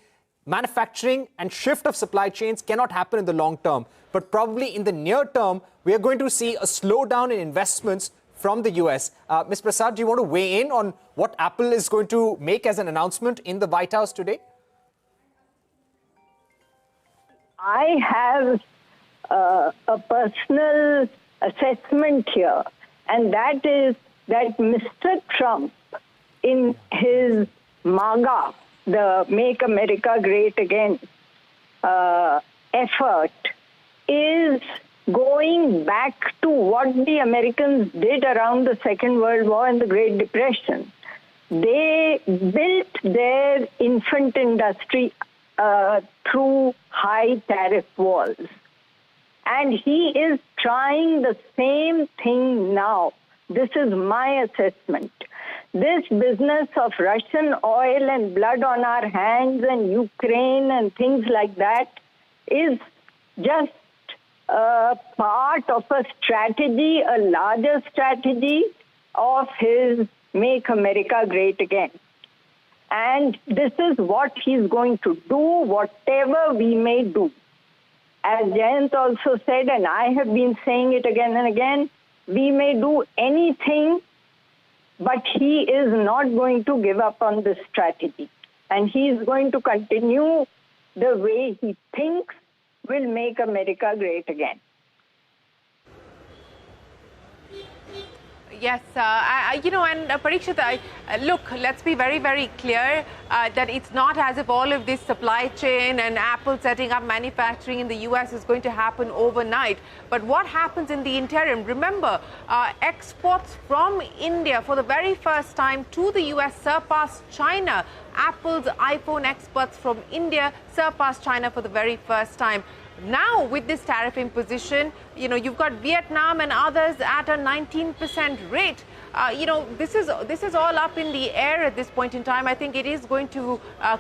manufacturing and shift of supply chains cannot happen in the long term, but probably in the near term, we are going to see a slowdown in investments from the US. Ms. Prasad, do you want to weigh in on what Apple is going to make as an announcement in the White House today? I have a personal assessment here, and that is that Mr. Trump, in his MAGA, the Make America Great Again effort, is going back to what the Americans did around the Second World War and the Great Depression. They built their infant industry through high tariff walls. And he is trying the same thing now. This is my assessment. This business of Russian oil and blood on our hands and Ukraine and things like that is just part of a strategy, a larger strategy of his Make America Great Again. And this is what he's going to do, whatever we may do. As Jayant also said, and I have been saying it again and again, we may do anything, but he is not going to give up on this strategy. And he is going to continue the way he thinks will make America great again. Yes, and Parikshit, look, let's be very, very clear that it's not as if all of this supply chain and Apple setting up manufacturing in the US is going to happen overnight. But what happens in the interim? Remember, exports from India for the very first time to the US surpassed China. Apple's iPhone exports from India surpassed China for the very first time. Now, with this tariff imposition, you've got Vietnam and others at a 19% rate. This is all up in the air at this point in time. I think it is going to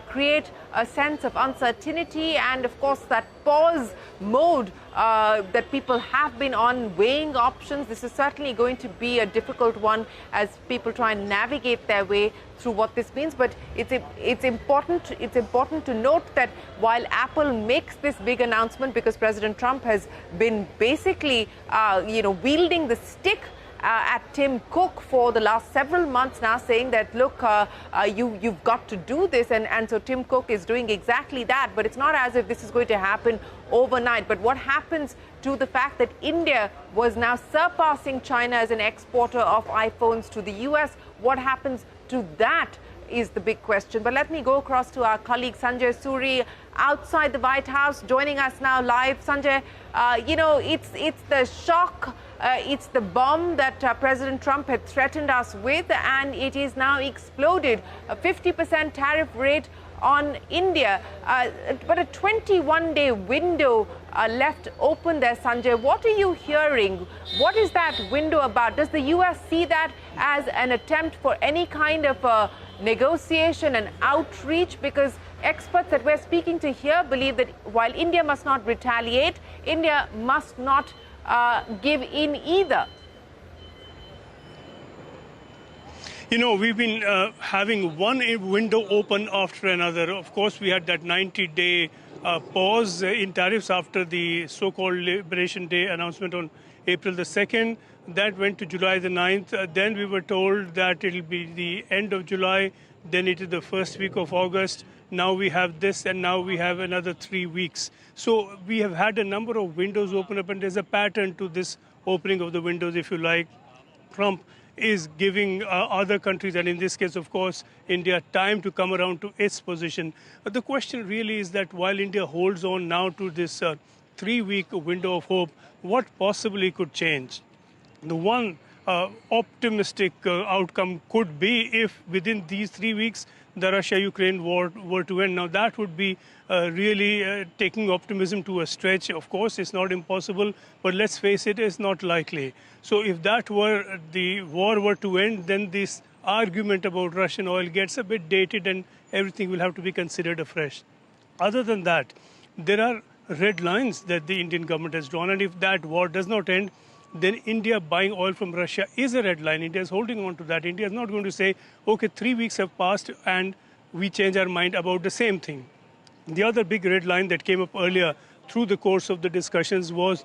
create a sense of uncertainty and, of course, that pause mode that people have been on, weighing options. This is certainly going to be a difficult one as people try and navigate their way through what this means. But it's important to note that while Apple makes this big announcement, because President Trump has been basically wielding the stick at Tim Cook for the last several months now, saying that, look, you've got to do this. And so Tim Cook is doing exactly that. But it's not as if this is going to happen overnight. But what happens to the fact that India was now surpassing China as an exporter of iPhones to the US? What happens to that is the big question. But let me go across to our colleague Sanjay Suri outside the White House, joining us now live. Sanjay, it's the shock. It's the bomb that President Trump had threatened us with, and it is now exploded. A 50% tariff rate on India, but a 21-day window left open there, Sanjay. What are you hearing? What is that window about? Does the U.S. see that as an attempt for any kind of negotiation and outreach? Because experts that we're speaking to here believe that while India must not retaliate, India must not give in either. We've been having one window open after another. Of course, we had that 90-day pause in tariffs after the so-called Liberation Day announcement on April the 2nd. That went to July the 9th. Then we were told that it'll be the end of July. Then it is the first week of August. Now we have this, and now we have another 3 weeks. So we have had a number of windows open up, and there's a pattern to this opening of the windows, if you like. Trump is giving other countries, and in this case, of course, India, time to come around to its position. But the question really is that while India holds on now to this 3-week window of hope, what possibly could change? The one optimistic outcome could be if within these 3 weeks the Russia-Ukraine war were to end. Now, that would be really taking optimism to a stretch. Of course, it's not impossible, but let's face it, it's not likely. So if that were the war were to end, then this argument about Russian oil gets a bit dated and everything will have to be considered afresh. Other than that, there are red lines that the Indian government has drawn, and if that war does not end, then India buying oil from Russia is a red line. India is holding on to that. India is not going to say, okay, 3 weeks have passed and we change our mind about the same thing. The other big red line that came up earlier through the course of the discussions was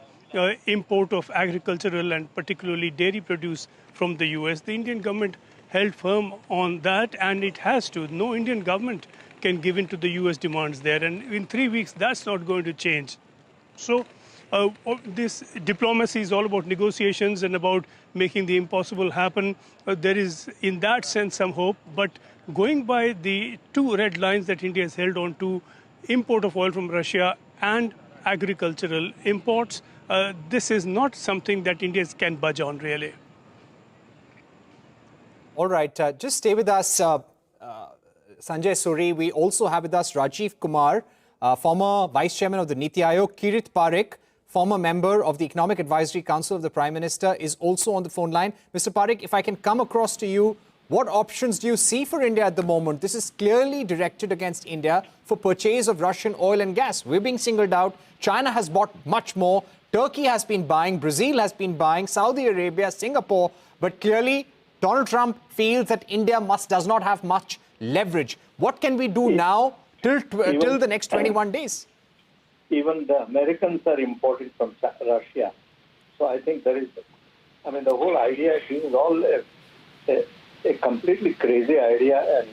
import of agricultural and particularly dairy produce from the US. The Indian government held firm on that, and it has to. No Indian government can give in to the US demands there. And in 3 weeks, that's not going to change. So this diplomacy is all about negotiations and about making the impossible happen. There is, in that sense, some hope. But going by the two red lines that India has held on to, import of oil from Russia and agricultural imports, this is not something that India can budge on, really. All right, just stay with us, Sanjay Suri. We also have with us Rajiv Kumar, former Vice Chairman of the Niti Aayog. Kirit Parekh, former member of the Economic Advisory Council of the Prime Minister, is also on the phone line. Mr. Parekh, if I can come across to you, what options do you see for India at the moment? This is clearly directed against India for purchase of Russian oil and gas. We're being singled out. China has bought much more. Turkey has been buying. Brazil has been buying. Saudi Arabia, Singapore. But clearly, Donald Trump feels that India does not have much leverage. What can we do now till the next 21 days? Even the Americans are importing from Russia. So I think there is, the whole idea is all a completely crazy idea, and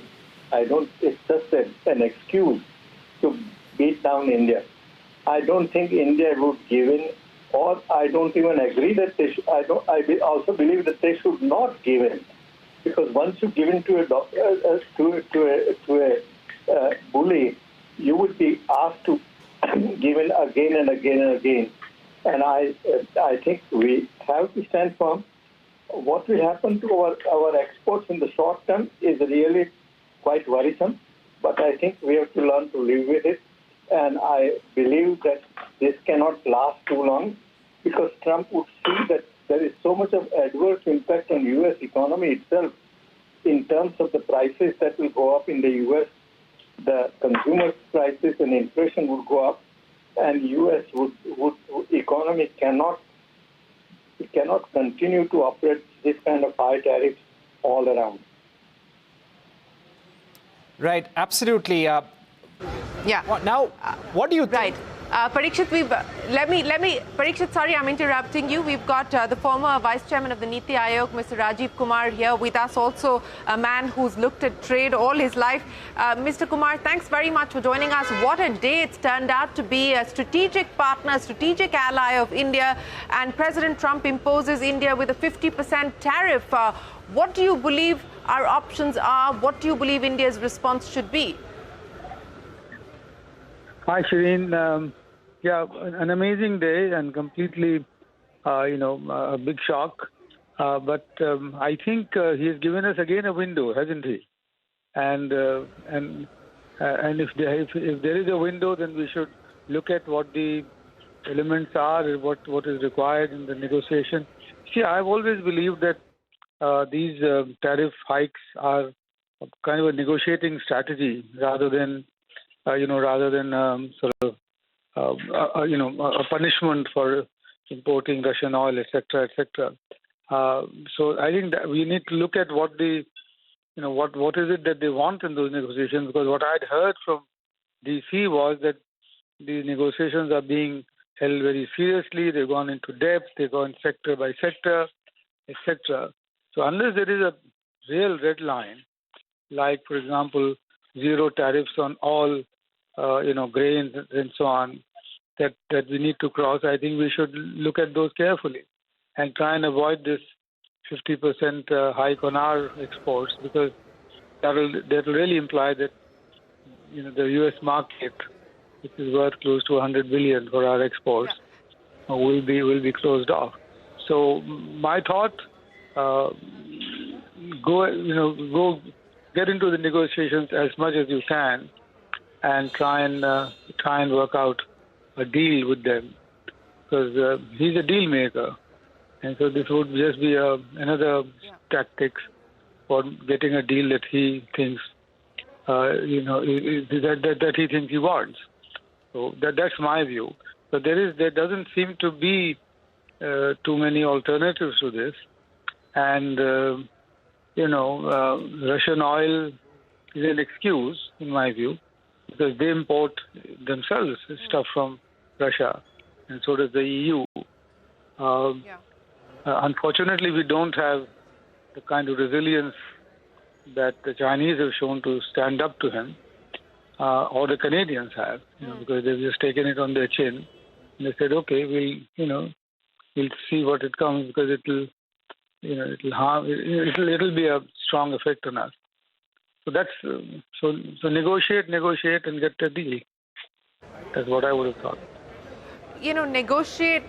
it's just an excuse to beat down India. I don't think India would give in, or I don't even agree that they should. I also believe that they should not give in, because once you give in to a bully, you would be asked to give in again and again and again. And I think we have to stand firm. What will happen to our exports in the short term is really quite worrisome, but I think we have to learn to live with it. And I believe that this cannot last too long, because Trump would see that there is so much of adverse impact on U.S. economy itself in terms of the prices that will go up in the U.S. The consumer prices and inflation would go up, and U.S. economy cannot continue to operate this kind of high tariffs all around. Right, absolutely. Yeah. Now, what do you think? Right. Parikshit, Parikshit, sorry, I'm interrupting you. We've got the former Vice Chairman of the Niti Aayog, Mr. Rajiv Kumar, here with us, also a man who's looked at trade all his life. Mr. Kumar, thanks very much for joining us. What a day it's turned out to be. A strategic partner, strategic ally of India, and President Trump imposes India with a 50% tariff. What do you believe our options are? What do you believe India's response should be? Hi, Shireen. Yeah, an amazing day and completely, a big shock. But I think he has given us again a window, hasn't he? And if there is a window, then we should look at what the elements are, what is required in the negotiation. See, I've always believed that these tariff hikes are kind of a negotiating strategy rather than a punishment for importing Russian oil, etc., etc. So I think that we need to look at what is it that they want in those negotiations, because what I'd heard from DC was that the negotiations are being held very seriously. They've gone into depth. They've gone sector by sector, etc. So unless there is a real red line, like, for example, zero tariffs on all grains and so on, that we need to cross, I think we should look at those carefully and try and avoid this 50% hike on our exports, because that will really imply that the U.S. market, which is worth close to $100 billion for our exports, will be closed off. So my thought, go get into the negotiations as much as you can, and try and work out a deal with them, because he's a deal maker, and so this would just be another tactics for getting a deal that he thinks that he thinks he wants. So that's my view. So there doesn't seem to be too many alternatives to this, and Russian oil is an excuse, in my view, because they import themselves stuff from Russia, and so does the EU. Unfortunately, we don't have the kind of resilience that the Chinese have shown to stand up to him, or the Canadians have, because they've just taken it on their chin. And they said, okay, we'll see what it comes, because it'll be a strong effect on us. So that's so negotiate, and get a deal. That's what I would have thought. Negotiate.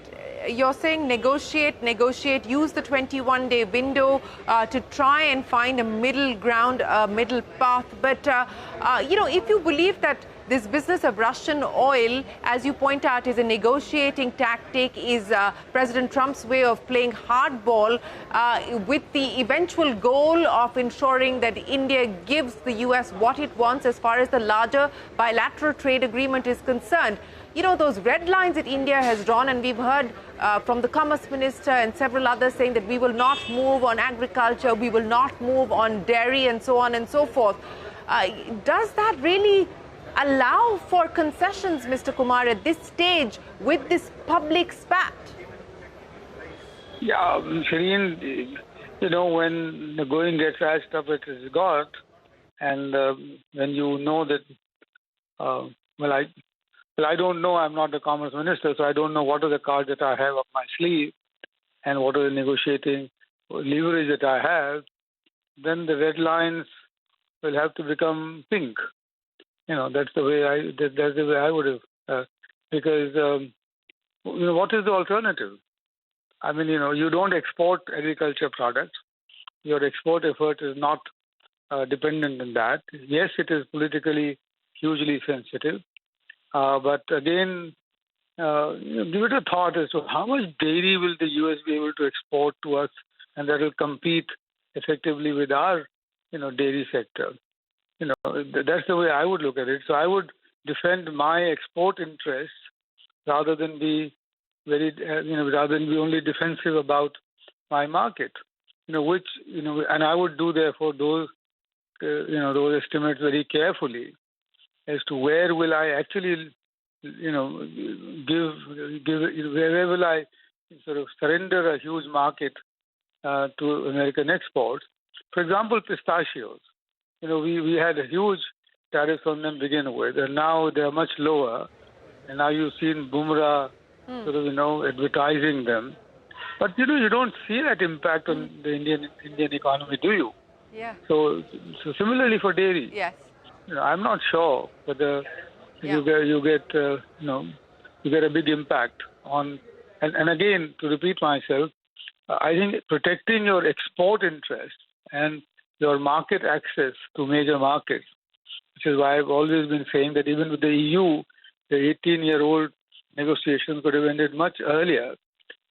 You're saying negotiate, use the 21-day window to try and find a middle ground, a middle path. But, if you believe that this business of Russian oil, as you point out, is a negotiating tactic, is President Trump's way of playing hardball with the eventual goal of ensuring that India gives the U.S. what it wants as far as the larger bilateral trade agreement is concerned. Those red lines that India has drawn, and we've heard from the Commerce Minister and several others saying that we will not move on agriculture, we will not move on dairy, and so on and so forth. Does that really allow for concessions, Mr. Kumar, at this stage with this public spat? Yeah, Shireen, when the going gets as tough as it's got, and when you know that, I don't know. I'm not the Commerce Minister, so I don't know what are the cards that I have up my sleeve and what are the negotiating leverage that I have. Then the red lines will have to become pink. That's the way I would have. Because what is the alternative? I mean, you don't export agriculture products. Your export effort is not dependent on that. Yes, it is politically hugely sensitive. But again, give it a thought as to how much dairy will the U.S. be able to export to us, and that will compete effectively with our, dairy sector. That's the way I would look at it. So I would defend my export interests rather than be only defensive about my market. And I would do therefore those estimates very carefully as to where will I actually, where will I sort of surrender a huge market to American exports. For example, pistachios. We had a huge tariffs on them to begin with, and now they are much lower. And now you've seen Bumrah sort of, advertising them. But, you don't see that impact on the Indian economy, do you? Yeah. So similarly for dairy. Yes. I'm not sure whether you get a big impact on. And again, to repeat myself, I think protecting your export interests and your market access to major markets, which is why I've always been saying that even with the EU, the 18-year-old negotiations could have ended much earlier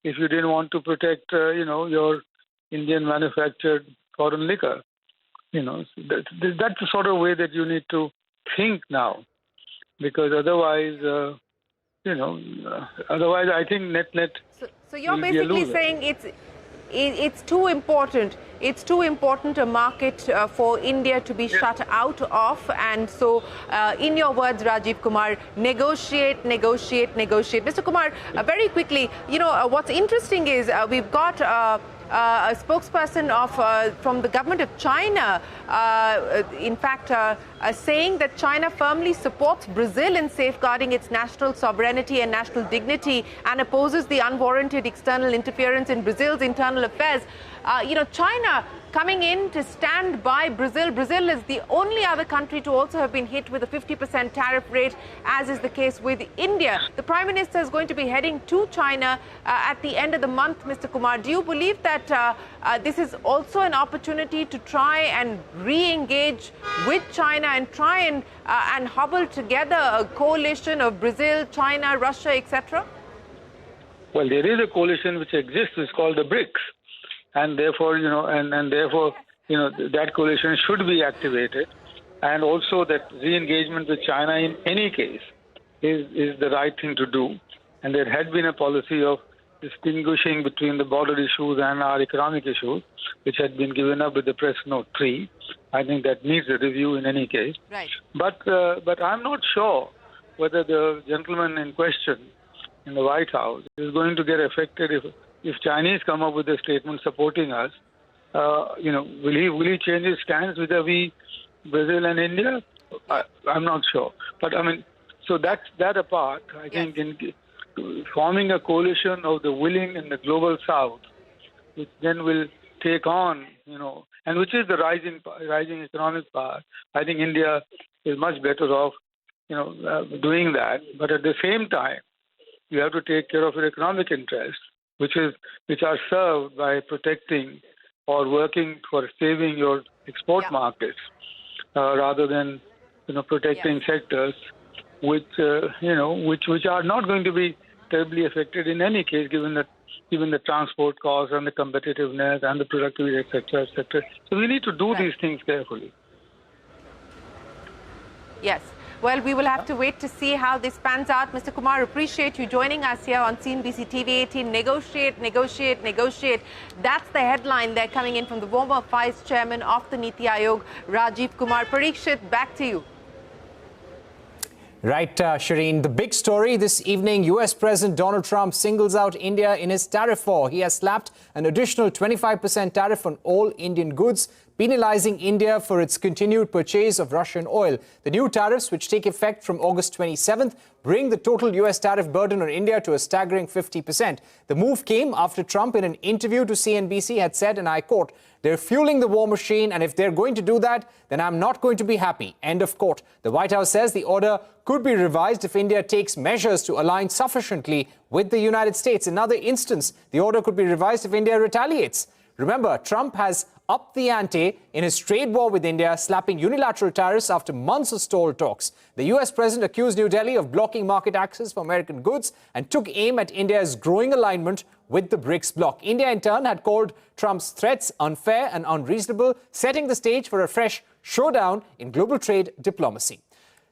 if you didn't want to protect, your Indian manufactured foreign liquor. That's the sort of way that you need to think now, because otherwise, I think net. So you're basically saying it's too important. It's too important a market for India to be shut out of, and so, in your words, Rajiv Kumar, negotiate. Mr. Kumar, very quickly, what's interesting is we've got a spokesperson from the government of China, in fact, saying that China firmly supports Brazil in safeguarding its national sovereignty and national dignity and opposes the unwarranted external interference in Brazil's internal affairs. China coming in to stand by Brazil. Brazil is the only other country to also have been hit with a 50% tariff rate, as is the case with India. The Prime Minister is going to be heading to China at the end of the month, Mr. Kumar. Do you believe that this is also an opportunity to try and re-engage with China and try and hobble together a coalition of Brazil, China, Russia, etc.? Well, there is a coalition which exists. It's called the BRICS. And therefore, that coalition should be activated. And also that re-engagement with China in any case is the right thing to do. And there had been a policy of distinguishing between the border issues and our economic issues, which had been given up with the Press Note 3. I think that needs a review in any case. Right. But I'm not sure whether the gentleman in question in the White House is going to get affected if Chinese come up with a statement supporting us. Will he change his stance vis-a-vis Brazil and India? I'm not sure. But I mean, so that apart, I think in forming a coalition of the willing in the global South, which then will take on, and which is the rising economic power. I think India is much better off, doing that. But at the same time, you have to take care of your economic interests, which are served by protecting or working for saving your export markets, rather than protecting sectors which are not going to be terribly affected in any case, given the transport costs and the competitiveness and the productivity, etc., etc. So we need to do these things carefully. Yes. Well, we will have to wait to see how this pans out. Mr. Kumar, appreciate you joining us here on CNBC-TV18. Negotiate, negotiate, negotiate. That's the headline there coming in from the former Vice Chairman of the Niti Aayog, Rajiv Kumar. Parikshit, back to you. Right, Shireen. The big story this evening, US President Donald Trump singles out India in his tariff war. He has slapped an additional 25% tariff on all Indian goods, penalizing India for its continued purchase of Russian oil. The new tariffs, which take effect from August 27th, bring the total US tariff burden on India to a staggering 50%. The move came after Trump, in an interview to CNBC, had said, and I quote, "They're fueling the war machine, and if they're going to do that, then I'm not going to be happy." End of quote. The White House says the order could be revised if India takes measures to align sufficiently with the United States. In another instance, the order could be revised if India retaliates. Remember, Trump has upped the ante in his trade war with India, slapping unilateral tariffs after months of stalled talks. The US president accused New Delhi of blocking market access for American goods and took aim at India's growing alignment with the BRICS bloc. India, in turn, had called Trump's threats unfair and unreasonable, setting the stage for a fresh showdown in global trade diplomacy.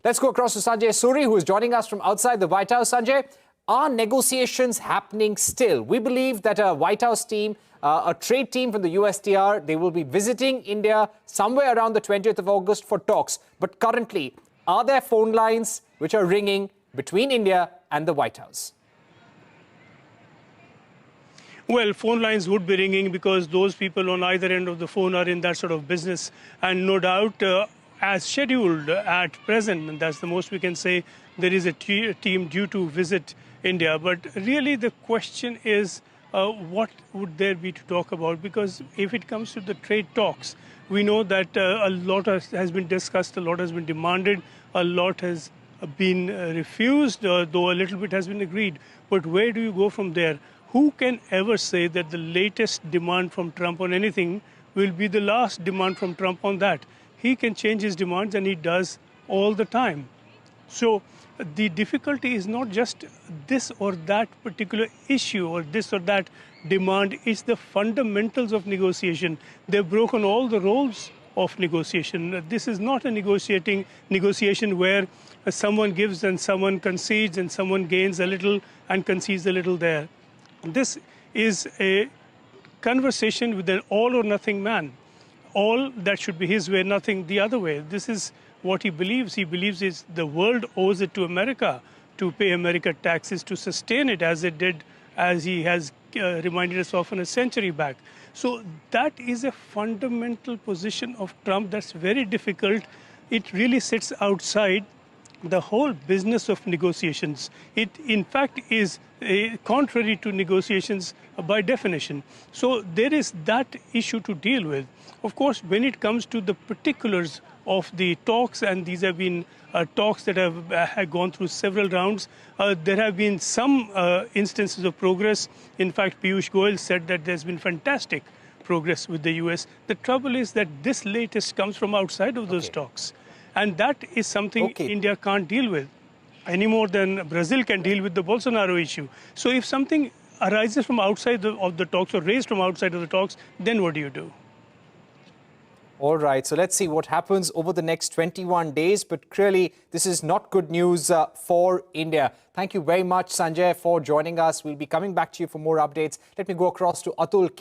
Let's go across to Sanjay Suri, who is joining us from outside the White House. Sanjay, are negotiations happening still? We believe that a White House team, a trade team from the USTR, they will be visiting India somewhere around the 20th of August for talks. But currently, are there phone lines which are ringing between India and the White House? Well, phone lines would be ringing because those people on either end of the phone are in that sort of business. And no doubt, as scheduled at present, and that's the most we can say, there is a team due to visit India. But really the question is, what would there be to talk about? Because if it comes to the trade talks, we know that a lot has been discussed, a lot has been demanded, a lot has been refused, though a little bit has been agreed. But where do you go from there? Who can ever say that the latest demand from Trump on anything will be the last demand from Trump on that? He can change his demands, and he does all the time. So the difficulty is not just this or that particular issue or this or that demand. It's the fundamentals of negotiation. They've broken all the roles of negotiation. This is not a negotiation where someone gives and someone concedes and someone gains a little and concedes a little there. This is a conversation with an all or nothing man. All that should be his way, nothing the other way. This is what he believes. He believes is the world owes it to America to pay America taxes to sustain it as it did, as he has reminded us of a century back. So that is a fundamental position of Trump that's very difficult. It really sits outside the whole business of negotiations. It, in fact, is contrary to negotiations by definition. So there is that issue to deal with. Of course, when it comes to the particulars of the talks, and these have been talks that have gone through several rounds, there have been some instances of progress. In fact, Piyush Goyal said that there's been fantastic progress with the US. The trouble is that this latest comes from outside of those talks. And that is something India can't deal with any more than Brazil can deal with the Bolsonaro issue. So if something arises from outside of the talks or raised from outside of the talks, then what do you do? All right, so let's see what happens over the next 21 days. But clearly, this is not good news for India. Thank you very much, Sanjay, for joining us. We'll be coming back to you for more updates. Let me go across to Atul.